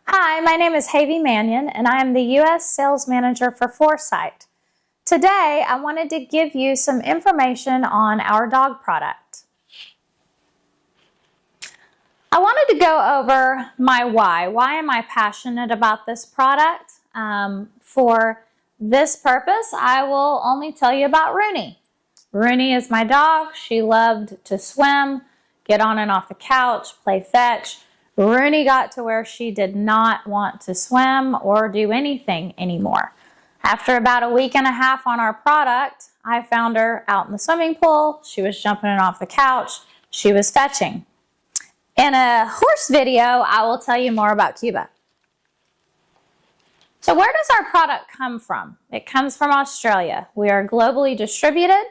Hi, my name is Havy Mannion, and I am the U.S. Sales Manager for Foresight. Today, I wanted to give you some information on our dog product. I wanted to go over my why. Why am I passionate about this product? For this purpose, I will only tell you about Rooney. Rooney is my dog. She loved to swim, get on and off the couch, play fetch. Rooney got to where she did not want to swim or do anything anymore. After about a week and a half on our product, I found her out in the swimming pool. She was jumping off the couch. She was fetching. In a horse video, I will tell you more about Cuba. So where does our product come from? It comes from Australia. We are globally distributed.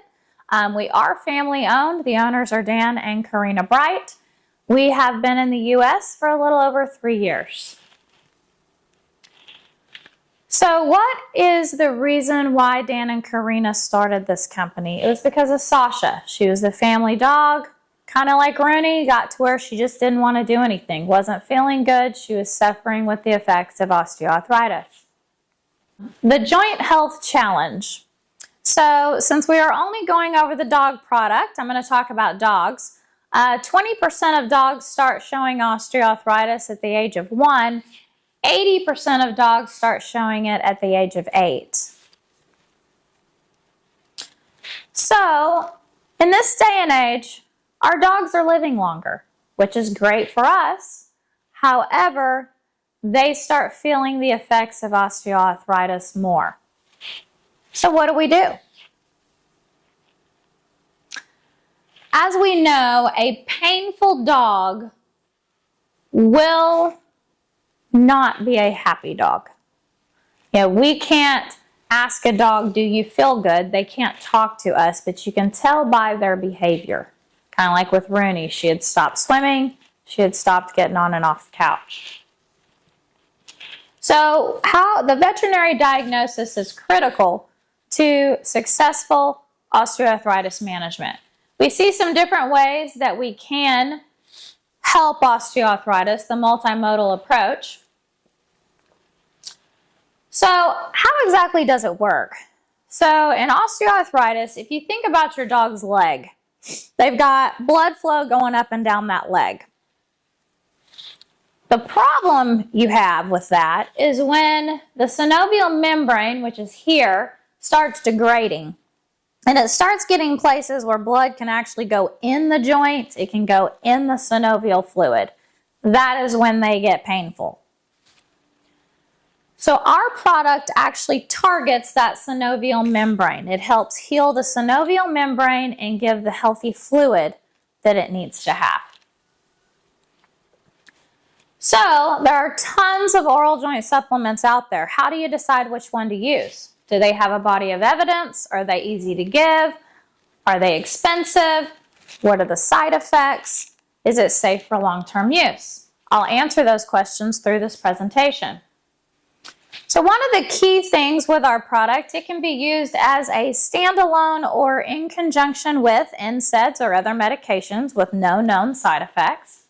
We are family owned. The owners are Dan and Karina Bright. We have been in the U.S. for a little over 3 years. So what is the reason why Dan and Karina started this company? It was because of Sasha. She was the family dog, kind of like Rooney, got to where she just didn't want to do anything, wasn't feeling good. She was suffering with the effects of osteoarthritis. The Joint Health Challenge. So since we are only going over the dog product, I'm going to talk about dogs. 20% of dogs start showing osteoarthritis at the age of 1. 80% of dogs start showing it at the age of 8. So, in this day and age, our dogs are living longer, which is great for us. However, they start feeling the effects of osteoarthritis more. So what do? As we know, a painful dog will not be a happy dog. We can't ask a dog, do you feel good? They can't talk to us, but you can tell by their behavior. Kind of like with Rooney, she had stopped swimming, she had stopped getting on and off the couch. So how the veterinary diagnosis is critical to successful osteoarthritis management. We see some different ways that we can help osteoarthritis, the multimodal approach. So how exactly does it work? So in osteoarthritis, if you think about your dog's leg, they've got blood flow going up and down that leg. The problem you have with that is when the synovial membrane, which is here, starts degrading. And it starts getting places where blood can actually go in the joint. It can go in the synovial fluid. That is when they get painful. So our product actually targets that synovial membrane. It helps heal the synovial membrane and give the healthy fluid that it needs to have. So there are tons of oral joint supplements out there. How do you decide which one to use? Do they have a body of evidence? Are they easy to give? Are they expensive? What are the side effects? Is it safe for long-term use? I'll answer those questions through this presentation. So one of the key things with our product, it can be used as a standalone or in conjunction with NSAIDs or other medications with no known side effects.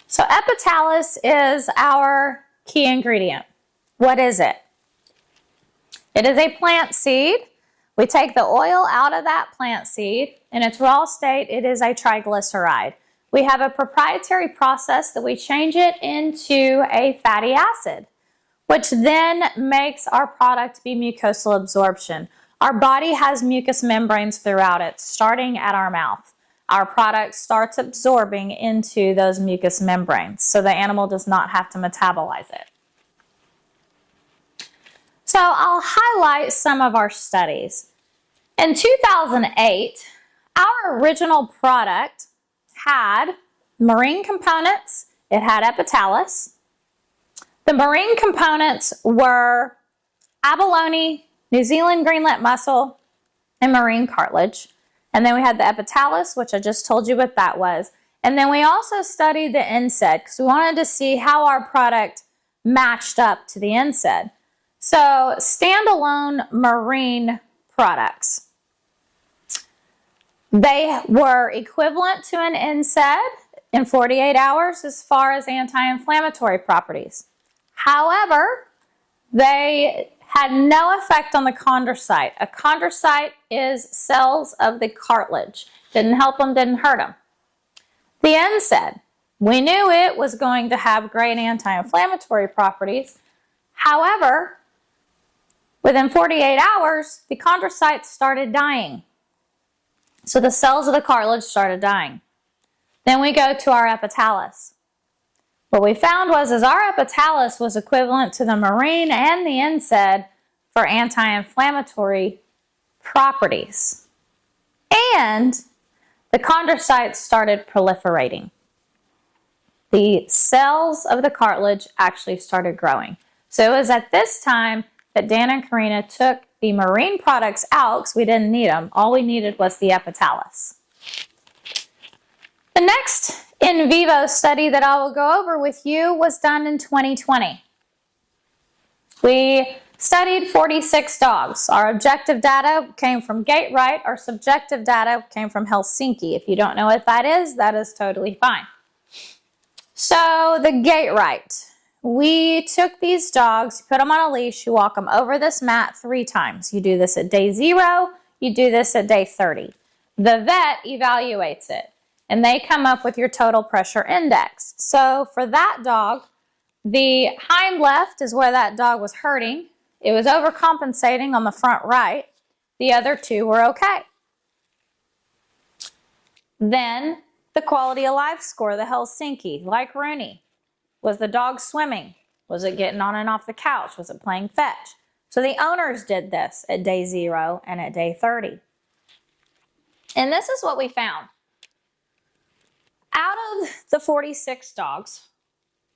So Epitalis is our key ingredient. What is it? It is a plant seed. We take the oil out of that plant seed. In its raw state, it is a triglyceride. We have a proprietary process that we change it into a fatty acid, which then makes our product be mucosal absorption. Our body has mucous membranes throughout it, starting at our mouth. Our product starts absorbing into those mucous membranes, so the animal does not have to metabolize it. So I'll highlight some of our studies. In 2008, our original product had marine components. It had Epitalis. The marine components were abalone, New Zealand greenlet mussel, and marine cartilage. And then we had the Epitalis, which I just told you what that was. And then we also studied the NSAID because we wanted to see how our product matched up to the NSAID. So standalone marine products. They were equivalent to an NSAID in 48 hours as far as anti-inflammatory properties. However, they had no effect on the chondrocyte. A chondrocyte is cells of the cartilage. Didn't help them, didn't hurt them. The NSAID, we knew it was going to have great anti-inflammatory properties. However, within 48 hours, the chondrocytes started dying. So the cells of the cartilage started dying. Then we go to our epitalus. What we found was our epitalus was equivalent to the Marine and the NSAID for anti-inflammatory properties. And the chondrocytes started proliferating. The cells of the cartilage actually started growing. So it was at this time that Dan and Karina took the Marine products out because we didn't need them. All we needed was the epitalus. The next in vivo study that I will go over with you was done in 2020. We studied 46 dogs. Our objective data came from Gait-Right. Our subjective data came from Helsinki. If you don't know what that is totally fine. So the Gait-Right. We took these dogs, put them on a leash, you walk them over this mat 3 times. You do this at day 0, you do this at day 30. The vet evaluates it, and they come up with your total pressure index. So for that dog, the hind left is where that dog was hurting. It was overcompensating on the front right. The other 2 were okay. Then the quality of life score, the Helsinki, like Rooney. Was the dog swimming? Was it getting on and off the couch? Was it playing fetch? So the owners did this at day 0 and at day 30. And this is what we found. Out of the 46 dogs,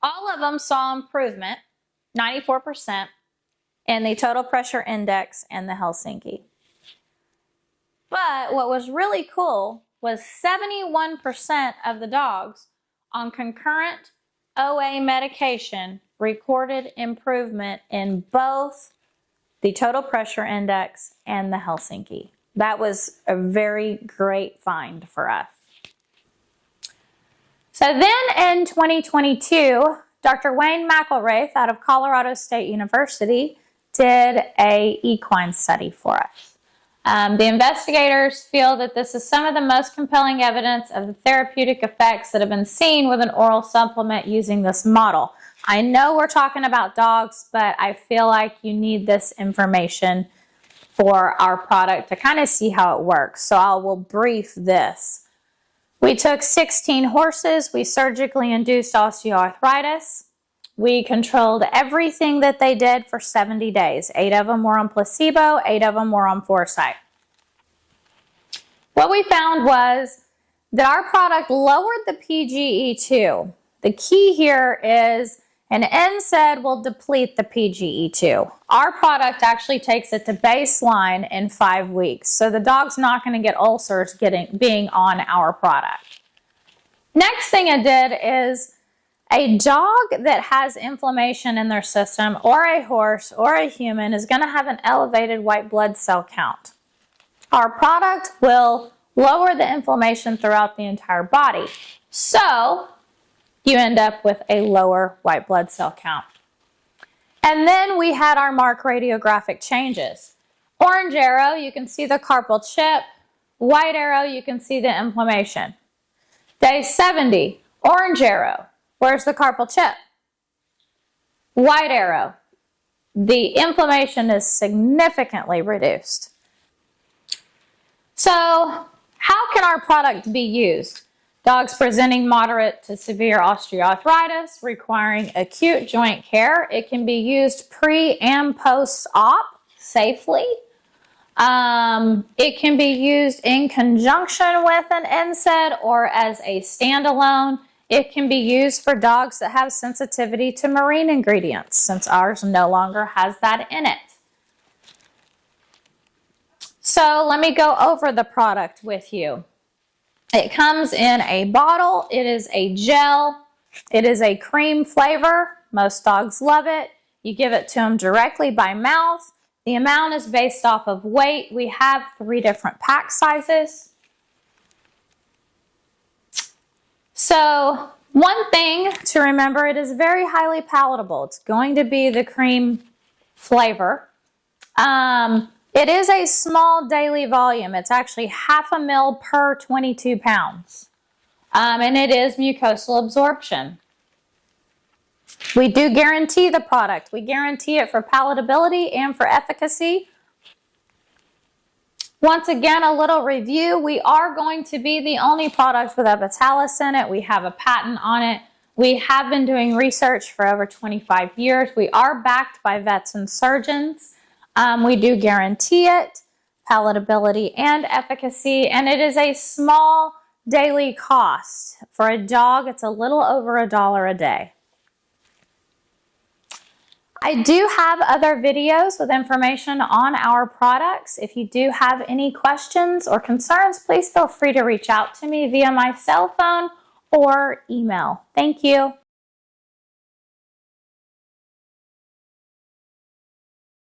all of them saw improvement, 94%, in the total pressure index and the Helsinki. But what was really cool was 71% of the dogs on concurrent OA medication recorded improvement in both the total pressure index and the Helsinki. That was a very great find for us. So then in 2022, Dr. Wayne McElraith out of Colorado State University did an equine study for us. The investigators feel that this is some of the most compelling evidence of the therapeutic effects that have been seen with an oral supplement using this model. I know we're talking about dogs, but I feel like you need this information for our product to kind of see how it works. So I will brief this. We took 16 horses. We surgically induced osteoarthritis. We controlled everything that they did for 70 days. 8 of them were on placebo, 8 of them were on Foresight. What we found was that our product lowered the PGE2. The key here is an NSAID will deplete the PGE2. Our product actually takes it to baseline in 5 weeks. So the dog's not going to get ulcers being on our product. Next thing I did is a dog that has inflammation in their system, or a horse, or a human, is going to have an elevated white blood cell count. Our product will lower the inflammation throughout the entire body. So you end up with a lower white blood cell count. And then we had our mark radiographic changes. Orange arrow, you can see the carpal chip. White arrow, you can see the inflammation. Day 70, orange arrow. Where's the carpal chip? White arrow. The inflammation is significantly reduced. So, how can our product be used? Dogs presenting moderate to severe osteoarthritis requiring acute joint care. It can be used pre and post-op safely. It can be used in conjunction with an NSAID or as a standalone. It can be used for dogs that have sensitivity to marine ingredients, since ours no longer has that in it. So let me go over the product with you. It comes in a bottle. It is a gel. It is a cream flavor. Most dogs love it. You give it to them directly by mouth. The amount is based off of weight. We have 3 different pack sizes. So one thing to remember, it is very highly palatable. It's going to be the cream flavor. It is a small daily volume. It's actually 1/2 ml per 22 pounds. And it is mucosal absorption. We do guarantee the product. We guarantee it for palatability and for efficacy. Once again, a little review. We are going to be the only product with Epitalis in it. We have a patent on it. We have been doing research for over 25 years. We are backed by vets and surgeons. We do guarantee it, palatability and efficacy, and it is a small daily cost. For a dog, it's a little over $1 a day. I do have other videos with information on our products. If you do have any questions or concerns, please feel free to reach out to me via my cell phone or email. Thank you.